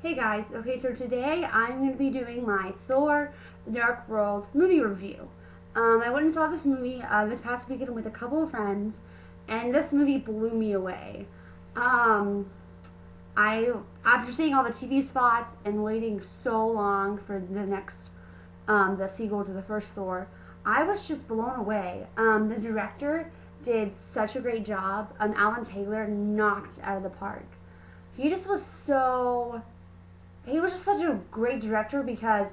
Hey guys, okay, so today I'm going to be doing my Thor The Dark World movie review. I went and saw this movie this past weekend with a couple of friends, and this movie blew me away. Um, after seeing all the TV spots and waiting so long for the sequel to the first Thor, I was just blown away. The director did such a great job. Alan Taylor knocked out of the park. He just was so he was just such a great director because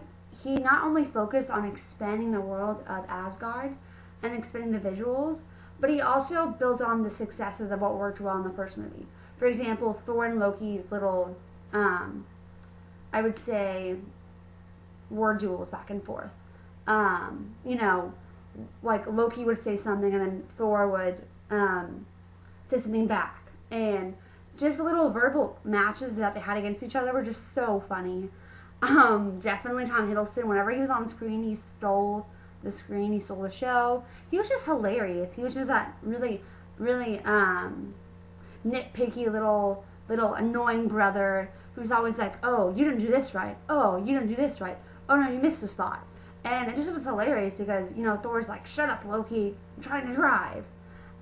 he not only focused on expanding the world of Asgard and expanding the visuals, but he also built on the successes of what worked well in the first movie. For example, Thor and Loki's little, I would say, word duels back and forth. You know, like Loki would say something and then Thor would say something back. And just the little verbal matches that they had against each other were just so funny. Definitely Tom Hiddleston, whenever he was on screen, he stole the screen, he stole the show. He was just hilarious. He was just that really nitpicky little annoying brother who's always like, oh, you didn't do this right. Oh, you didn't do this right. Oh no, you missed a spot. And it just was hilarious because, you know, Thor's like, shut up, Loki, I'm trying to drive.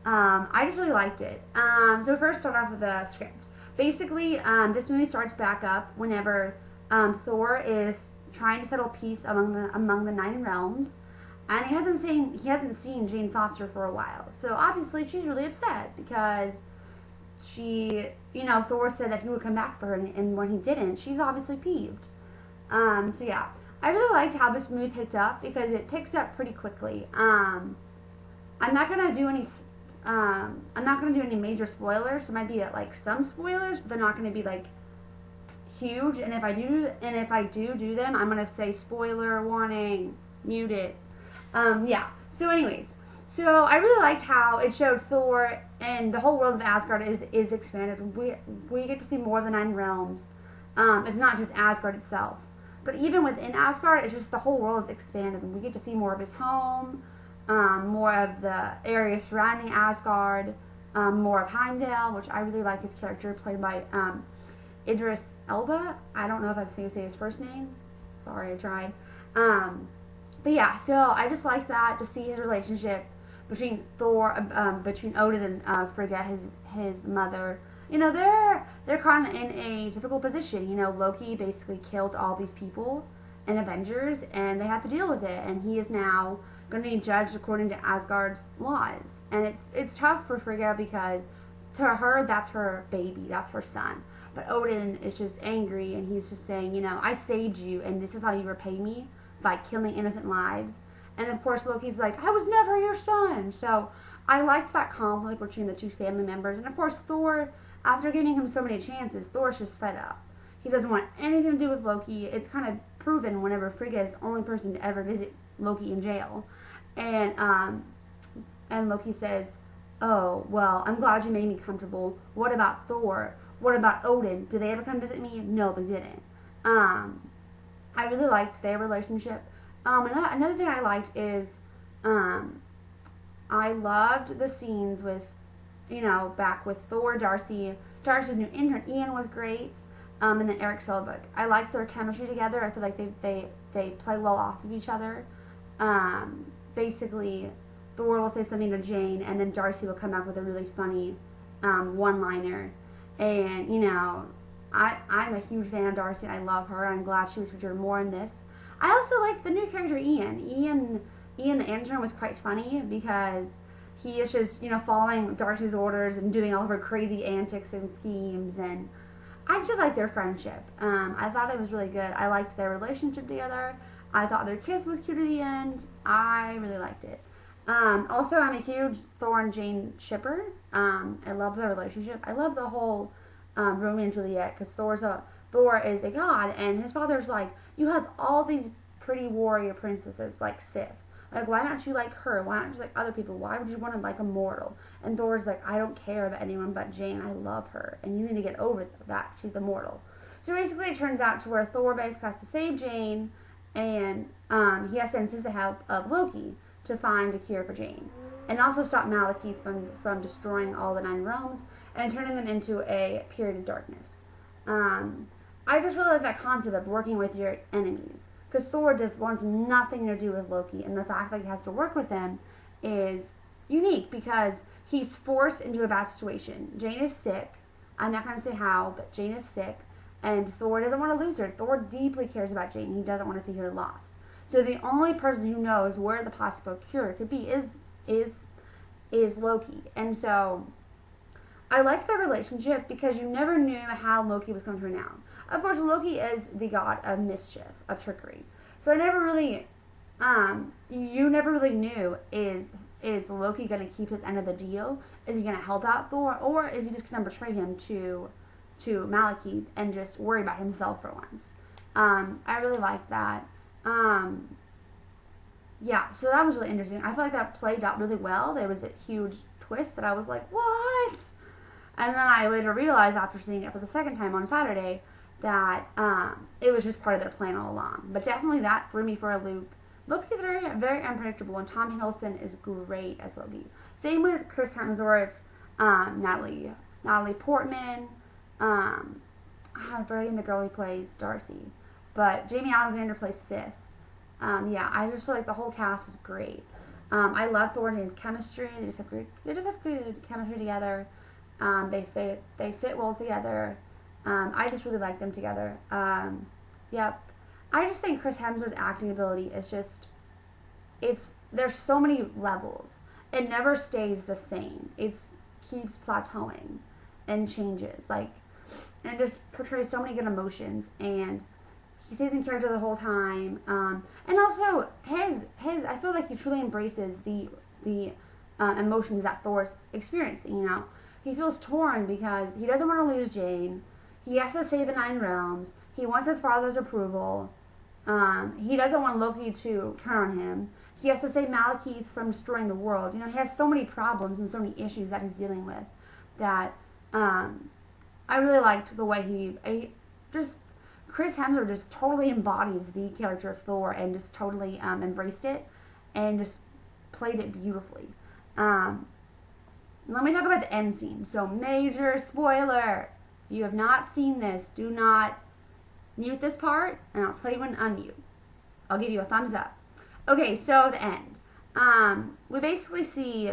I just really liked it. So first start off with the script. Basically, this movie starts back up whenever Thor is trying to settle peace among the Nine Realms, and he hasn't seen Jane Foster for a while. So obviously she's really upset because Thor said that he would come back for her, and when he didn't, she's obviously peeved. So yeah, I really liked how this movie picked up because it picks up pretty quickly. I'm not gonna do any major spoilers. There might be like some spoilers, but they're not gonna be like huge. And if I do them, I'm gonna say spoiler warning, mute it. Yeah. So anyways, so I really liked how it showed Thor and the whole world of Asgard is expanded. We get to see more of the Nine Realms. It's not just Asgard itself, but even within Asgard, it's just the whole world is expanded. We get to see more of his home. More of the area surrounding Asgard, more of Heimdall, which I really like his character, played by Idris Elba. I don't know if that's how you say his first name. Sorry, I tried. But yeah, so I just like that, to see his relationship between between Odin and Frigga, his mother. You know, they're kind of in a difficult position. You know, Loki basically killed all these people in Avengers, and they have to deal with it, and he is now going to be judged according to Asgard's laws. And it's tough for Frigga because to her, that's her baby, that's her son. But Odin is just angry, and he's just saying, you know, I saved you, and this is how you repay me, by killing innocent lives. And of course Loki's like, I was never your son. So I liked that conflict between the two family members. And of course Thor, after giving him so many chances, Thor's just fed up. He doesn't want anything to do with Loki. It's kind of proven whenever Frigga is the only person to ever visit Loki in jail. And Loki says, oh, well, I'm glad you made me comfortable. What about Thor? What about Odin? Did they ever come visit me? No, they didn't. I really liked their relationship. Another thing I liked is I loved the scenes with, you know, back with Thor, Darcy's new intern, Ian, was great. And then Eric Selvig. I liked their chemistry together. I feel like they play well off of each other. Basically, Thor will say something to Jane, and then Darcy will come back with a really funny one-liner. And, you know, I'm a huge fan of Darcy. I love her. I'm glad she was featured more in this. I also liked the new character, Ian. Ian the intern was quite funny because he is just, you know, following Darcy's orders and doing all of her crazy antics and schemes. And I just like their friendship. I thought it was really good. I liked their relationship together. I thought their kiss was cute at the end. I really liked it. Also, I'm a huge Thor and Jane shipper. I love their relationship. I love the whole Romeo and Juliet, because Thor is a god, and his father's like, you have all these pretty warrior princesses like Sif. Like, why don't you like her? Why don't you like other people? Why would you want to like a mortal? And Thor's like, I don't care about anyone but Jane. I love her, and you need to get over that. She's immortal. So basically, it turns out to where Thor basically has to save Jane, and he has to enlist the help of Loki to find a cure for Jane, and also stop Malekith from destroying all the Nine Realms and turning them into a period of darkness. I just really like that concept of working with your enemies. Because Thor just wants nothing to do with Loki, and the fact that he has to work with him is unique because he's forced into a bad situation. Jane is sick. I'm not going to say how, but Jane is sick, and Thor doesn't want to lose her. Thor deeply cares about Jane. He doesn't want to see her lost. So the only person who knows where the possible cure could be is Loki. And so I liked their relationship because you never knew how Loki was going to turn out. Of course, Loki is the god of mischief, of trickery. So I never really, you never really knew, is Loki going to keep his end of the deal? Is he going to help out Thor? Or is he just going to betray him to Malekith and just worry about himself for once? I really liked that. Yeah, so that was really interesting. I feel like that played out really well. There was a huge twist that I was like, what? And then I later realized after seeing it for the second time on Saturday that it was just part of their plan all along. But definitely that threw me for a loop. Loki is very, very unpredictable, and Tom Hiddleston is great as Loki. Same with Chris Hemsworth, Natalie Portman, I'm forgetting the girl who plays Darcy, but Jamie Alexander plays Sif. Yeah, I just feel like the whole cast is great. I love Thor and Jane's chemistry. They just have good chemistry together. They fit well together. I just really like them together. Yep. I just think Chris Hemsworth's acting ability is just, there's so many levels. It never stays the same. It keeps plateauing and changes. And just portrays so many good emotions, and he stays in character the whole time. And also I feel like he truly embraces the emotions that Thor's experiencing. You know, he feels torn because he doesn't want to lose Jane. He has to save the Nine Realms. He wants his father's approval. He doesn't want Loki to turn on him. He has to save Malekith from destroying the world. You know, he has so many problems and so many issues that he's dealing with that I really liked the way Chris Hemsworth just totally embodies the character of Thor and just totally embraced it and just played it beautifully. Let me talk about the end scene. So, major spoiler. If you have not seen this, do not mute this part, and I'll tell you when to unmute. I'll give you a thumbs up. Okay, so the end. We basically see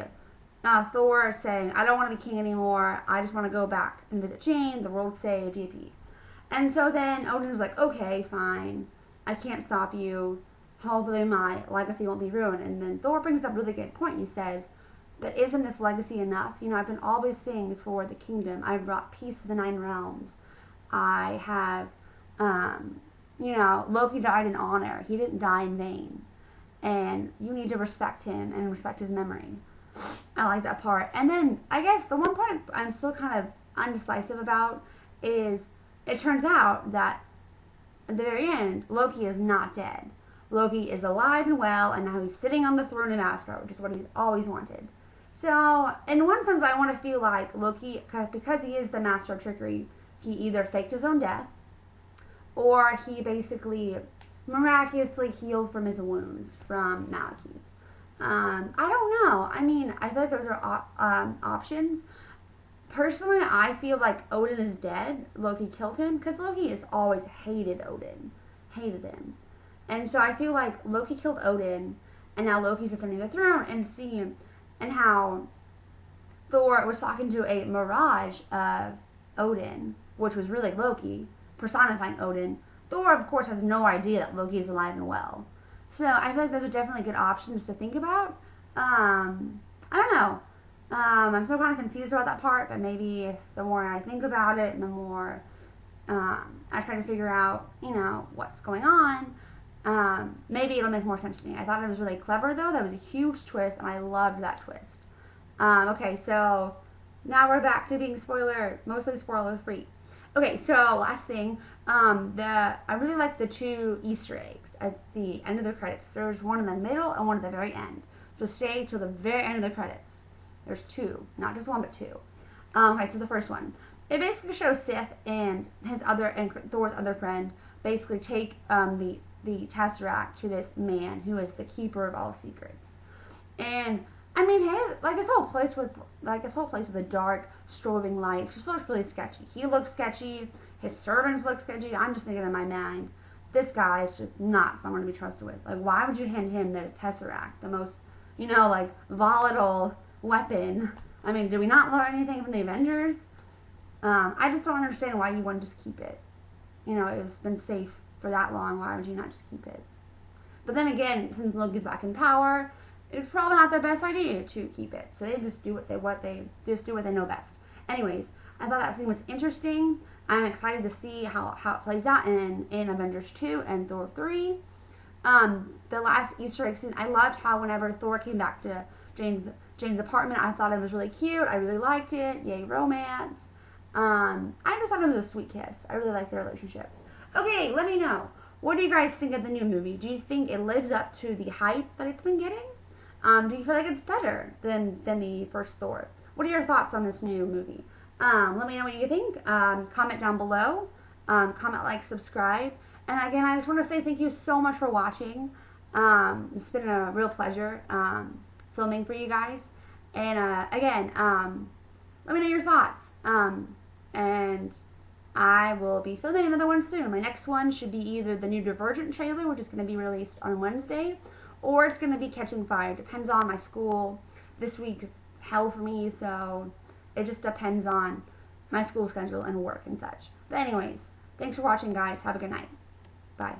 Thor saying, I don't want to be king anymore. I just want to go back and visit Jane. The world's saved, JP. And so then Odin's like, okay, fine. I can't stop you. Hopefully my legacy won't be ruined. And then Thor brings up a really good point. He says, but isn't this legacy enough? You know, I've been always saying for the kingdom. I've brought peace to the Nine Realms. I have, you know, Loki died in honor. He didn't die in vain. And you need to respect him and respect his memory. I like that part. And then, I guess the one part I'm still kind of undecisive about is it turns out that at the very end, Loki is not dead. Loki is alive and well, and now he's sitting on the throne of Asgard, which is what he's always wanted. So, in one sense, I want to feel like Loki, because he is the master of trickery, he either faked his own death, or he basically miraculously healed from his wounds from Malekith. I don't know. I mean, I feel like those are options. Personally, I feel like Odin is dead. Loki killed him, because Loki has always hated Odin. Hated him. And so I feel like Loki killed Odin, and now Loki's ascending the throne, and how Thor was talking to a mirage of Odin, which was really Loki, personifying Odin. Thor, of course, has no idea that Loki is alive and well. So I feel like those are definitely good options to think about. I don't know. I'm still kind of confused about that part, but maybe if the more I think about it and the more I try to figure out, you know, what's going on, maybe it'll make more sense to me. I thought it was really clever, though. That was a huge twist, and I loved that twist. Okay, so now we're back to being mostly spoiler-free. Okay, so last thing, I really like the two Easter eggs at the end of the credits. There's one in the middle and one at the very end. So stay till the very end of the credits. There's two, not just one, but two. Okay, so the first one, it basically shows Sif and Thor's other friend basically take the Tesseract to this man who is the keeper of all secrets. And I mean, his whole place with a dark, strobing light just looks really sketchy. He looks sketchy. His servants look sketchy. I'm just thinking in my mind, this guy is just not someone to be trusted with. Like, why would you hand him the Tesseract, the most, like, volatile weapon? I mean, did we not learn anything from the Avengers? I just don't understand why you wouldn't just keep it. It's been safe for that long. Why would you not just keep it? But then again, since Loki's back in power, it's probably not the best idea to keep it. So they just do what they know best. Anyways, I thought that scene was interesting. I'm excited to see how it plays out in Avengers 2 and Thor 3. The last Easter egg scene, I loved how whenever Thor came back to Jane's apartment, I thought it was really cute. I really liked it. Yay, romance. I just thought it was a sweet kiss. I really liked their relationship. Okay, let me know. What do you guys think of the new movie? Do you think it lives up to the hype that it's been getting? Do you feel like it's better than the first Thor? What are your thoughts on this new movie? Let me know what you think. Comment down below. Comment, like, subscribe. And again, I just want to say thank you so much for watching. It's been a real pleasure filming for you guys. And again, let me know your thoughts. And I will be filming another one soon. My next one should be either the new Divergent trailer, which is going to be released on Wednesday, or it's going to be Catching Fire. Depends on my school. This week is hell for me, so it just depends on my school schedule and work and such. But anyways, thanks for watching, guys. Have a good night. Bye.